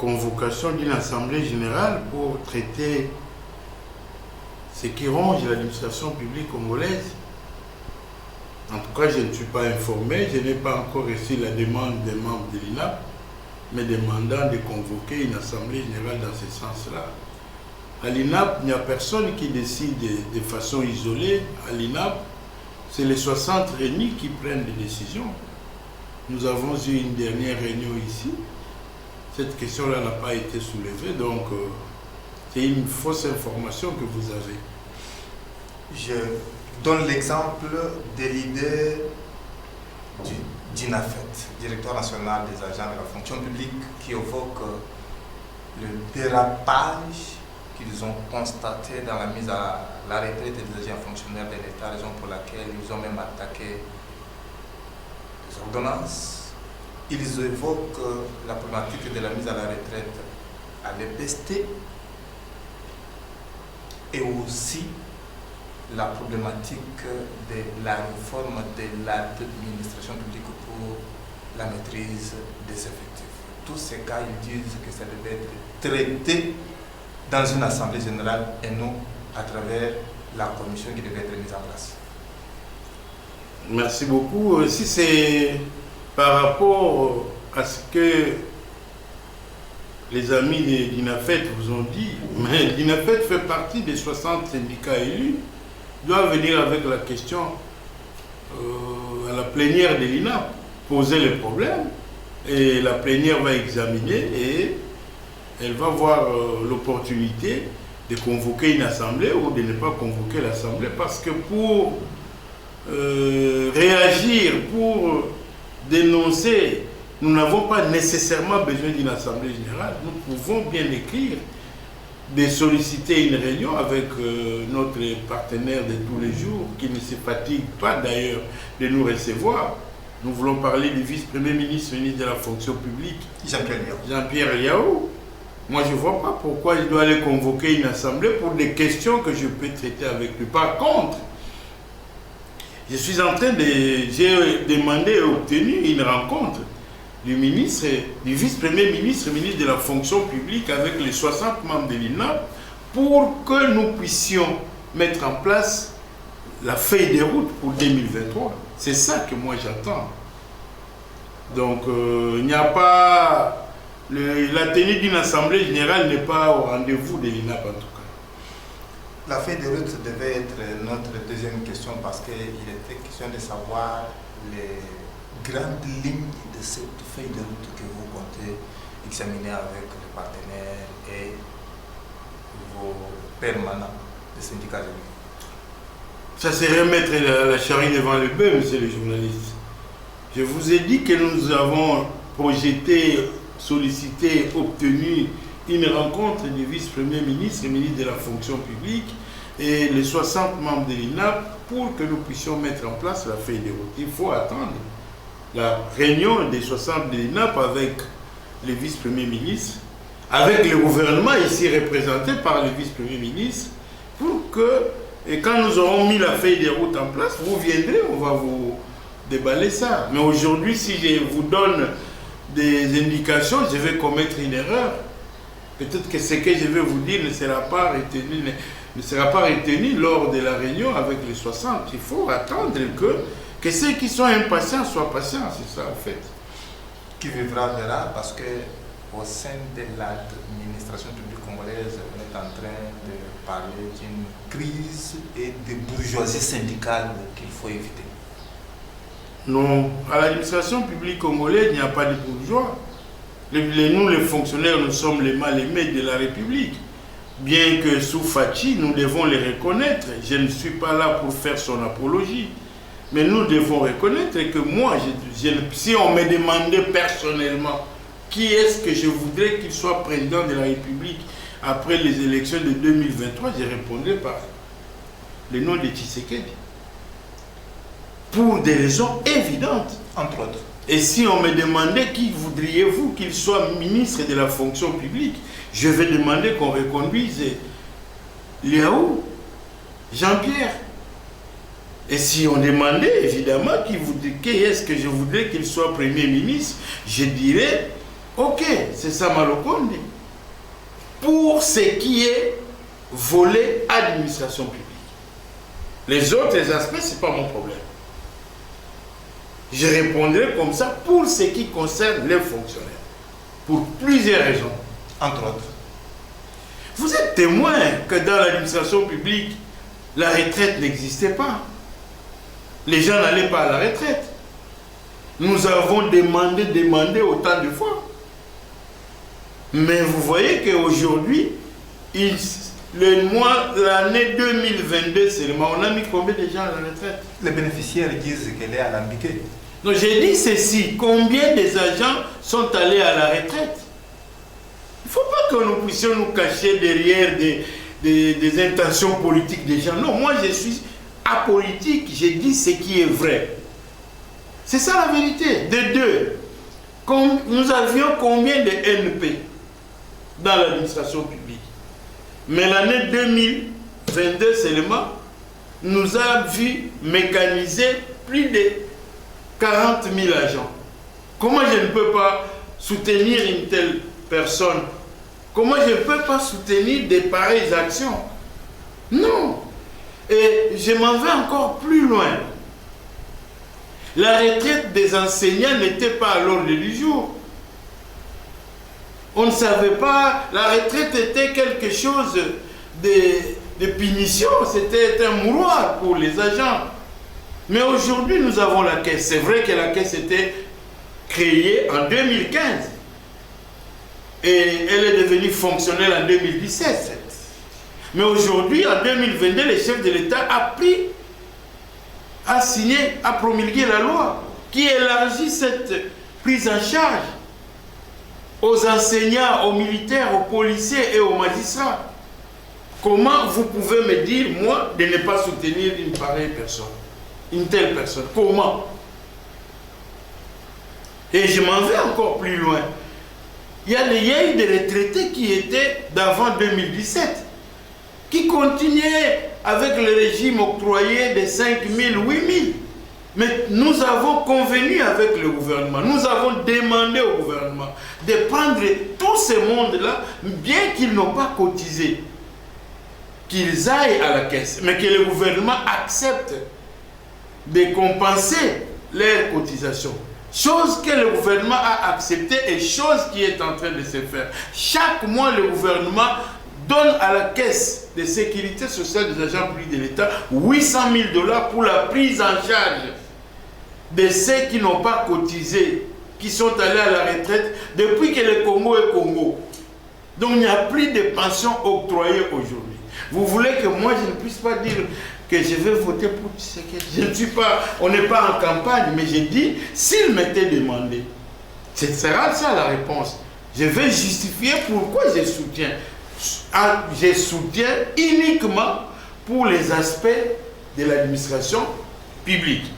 convocation d'une assemblée générale pour traiter ce qui ronge l'administration publique congolaise. En tout cas, je ne suis pas informé, je n'ai pas encore reçu la demande des membres de l'INAP, mais demandant de convoquer une assemblée générale dans ce sens-là. À l'INAP, il n'y a personne qui décide de façon isolée. À l'INAP, c'est les 60 réunis qui prennent des décisions. Nous avons eu une dernière réunion ici. Cette question-là n'a pas été soulevée, donc c'est une fausse information que vous avez. Je donne l'exemple de l'idée du DINAFET, Directeur national des agents de la fonction publique, qui évoque le dérapage qu'ils ont constaté dans la mise à la retraite des agents fonctionnaires de l'État, raison pour laquelle ils ont même attaqué les ordonnances. Ils évoquent la problématique de la mise à la retraite à l'EPST et aussi la problématique de la réforme de l'administration publique pour la maîtrise des effectifs. Tous ces cas, ils disent que ça devait être traité dans une assemblée générale et non à travers la commission qui devait être mise en place. Merci beaucoup. Si c'est par rapport à ce que les amis de l'INAFET vous ont dit, mais l'INAFET fait partie des 60 syndicats élus, doit venir avec la question à la plénière de l'INAP, poser les problèmes, et la plénière va examiner et elle va voir l'opportunité de convoquer une assemblée ou de ne pas convoquer l'assemblée, parce que pour réagir, pour dénoncer, nous n'avons pas nécessairement besoin d'une assemblée générale. Nous pouvons bien écrire, de solliciter une réunion avec notre partenaire de tous les jours, qui ne se fatigue pas d'ailleurs de nous recevoir. Nous voulons parler du vice-premier ministre, ministre de la fonction publique, Jean-Pierre Liao. Moi, je ne vois pas pourquoi il doit aller convoquer une assemblée pour des questions que je peux traiter avec lui. Par contre, je suis en train de... J'ai demandé et obtenu une rencontre du ministre, du vice-premier ministre, ministre de la fonction publique avec les 60 membres de l'INAP pour que nous puissions mettre en place la feuille de route pour 2023. C'est ça que moi j'attends. Donc il n'y a pas... la tenue d'une assemblée générale n'est pas au rendez-vous de l'INAP en tout cas. La feuille de route devait être notre deuxième question parce qu'il était question de savoir les grandes lignes de cette feuille de route que vous comptez examiner avec les partenaires et vos permanents des syndicats de l'Union. Ça serait mettre la charrue devant le bœuf, monsieur le journaliste. Je vous ai dit que nous avons projeté, sollicité, obtenu une rencontre du vice-premier ministre et ministre de la fonction publique et les 60 membres de l'INAP pour que nous puissions mettre en place la feuille de route. Il faut attendre la réunion des 60 de l'INAP avec le vice-premier ministre, avec le gouvernement ici représenté par le vice-premier ministre, pour que, et quand nous aurons mis la feuille de route en place, vous viendrez, on va vous déballer ça. Mais aujourd'hui, si je vous donne des indications, je vais commettre une erreur. Peut-être que ce que je vais vous dire ne sera pas retenu lors de la réunion avec les 60. Il faut attendre que ceux qui sont impatients soient patients, c'est ça en fait. Qui vivra verra, parce que au sein de l'administration publique congolaise, on est en train de parler d'une crise et de bourgeoisie syndicale qu'il faut éviter. Non, à l'administration publique congolaise, il n'y a pas de bourgeois. Nous, les fonctionnaires, nous sommes les mal-aimés de la République. Bien que sous Fachi, nous devons les reconnaître. Je ne suis pas là pour faire son apologie. Mais nous devons reconnaître que moi, si on me demandait personnellement qui est-ce que je voudrais qu'il soit président de la République après les élections de 2023, je répondrais par le nom de Tshisekedi. Pour des raisons évidentes. Entre autres. Et si on me demandait qui voudriez-vous qu'il soit ministre de la fonction publique, je vais demander qu'on reconduise Liao, Jean-Pierre. Et si on demandait évidemment qui est-ce que je voudrais qu'il soit Premier ministre, je dirais Ok, c'est ça Malokonde. Pour ce qui est volet administration publique. Les autres aspects, ce n'est pas mon problème. Je répondrai comme ça pour ce qui concerne les fonctionnaires. Pour plusieurs raisons. Entre autres. Vous êtes témoin que dans l'administration publique, la retraite n'existait pas. Les gens n'allaient pas à la retraite. Nous avons demandé autant de fois. Mais vous voyez qu'aujourd'hui, l'année 2022 seulement, on a mis combien de gens à la retraite? Les bénéficiaires disent qu'elle est alambiquée. Donc j'ai dit ceci, combien des agents sont allés à la retraite? Il ne faut pas que nous puissions nous cacher derrière des intentions politiques des gens. Non, moi je suis apolitique, j'ai dit ce qui est vrai. C'est ça la vérité. De deux, nous avions combien de NP dans l'administration publique? Mais l'année 2022 seulement, nous a vu mécaniser plus de 40 000 agents. Comment je ne peux pas soutenir une telle personne? Comment je ne peux pas soutenir de pareilles actions? Non. Et je m'en vais encore plus loin. La retraite des enseignants n'était pas à l'ordre du jour. On ne savait pas, la retraite était quelque chose de punition, c'était un mouroir pour les agents. Mais aujourd'hui, nous avons la caisse. C'est vrai que la caisse était créée en 2015. Et elle est devenue fonctionnelle en 2017. Mais aujourd'hui, en 2022, le chef de l'État a signé, a promulgué la loi qui élargit cette prise en charge aux enseignants, aux militaires, aux policiers et aux magistrats. Comment vous pouvez me dire, moi, de ne pas soutenir une pareille personne, une telle personne? Comment? Et je m'en vais encore plus loin. Il y a eu des retraités qui étaient d'avant 2017, qui continuaient avec le régime octroyé de 5 000, 8 000. Mais nous avons convenu avec le gouvernement, nous avons demandé au gouvernement de prendre tout ce monde-là, bien qu'ils n'ont pas cotisé, qu'ils aillent à la caisse, mais que le gouvernement accepte de compenser leurs cotisations. Chose que le gouvernement a acceptée et chose qui est en train de se faire. Chaque mois, le gouvernement donne à la caisse de sécurité sociale des agents publics de l'État 800 000 $ pour la prise en charge de ceux qui n'ont pas cotisé, qui sont allés à la retraite depuis que le Congo est Congo. Donc il n'y a plus de pensions octroyées aujourd'hui. Vous voulez que moi je ne puisse pas dire que je vais voter pour Tshisekedi? Je ne suis pas, on n'est pas en campagne, mais j'ai dit, s'il m'était demandé, ce sera ça la réponse. Je vais justifier pourquoi je soutiens. Je soutiens uniquement pour les aspects de l'administration publique.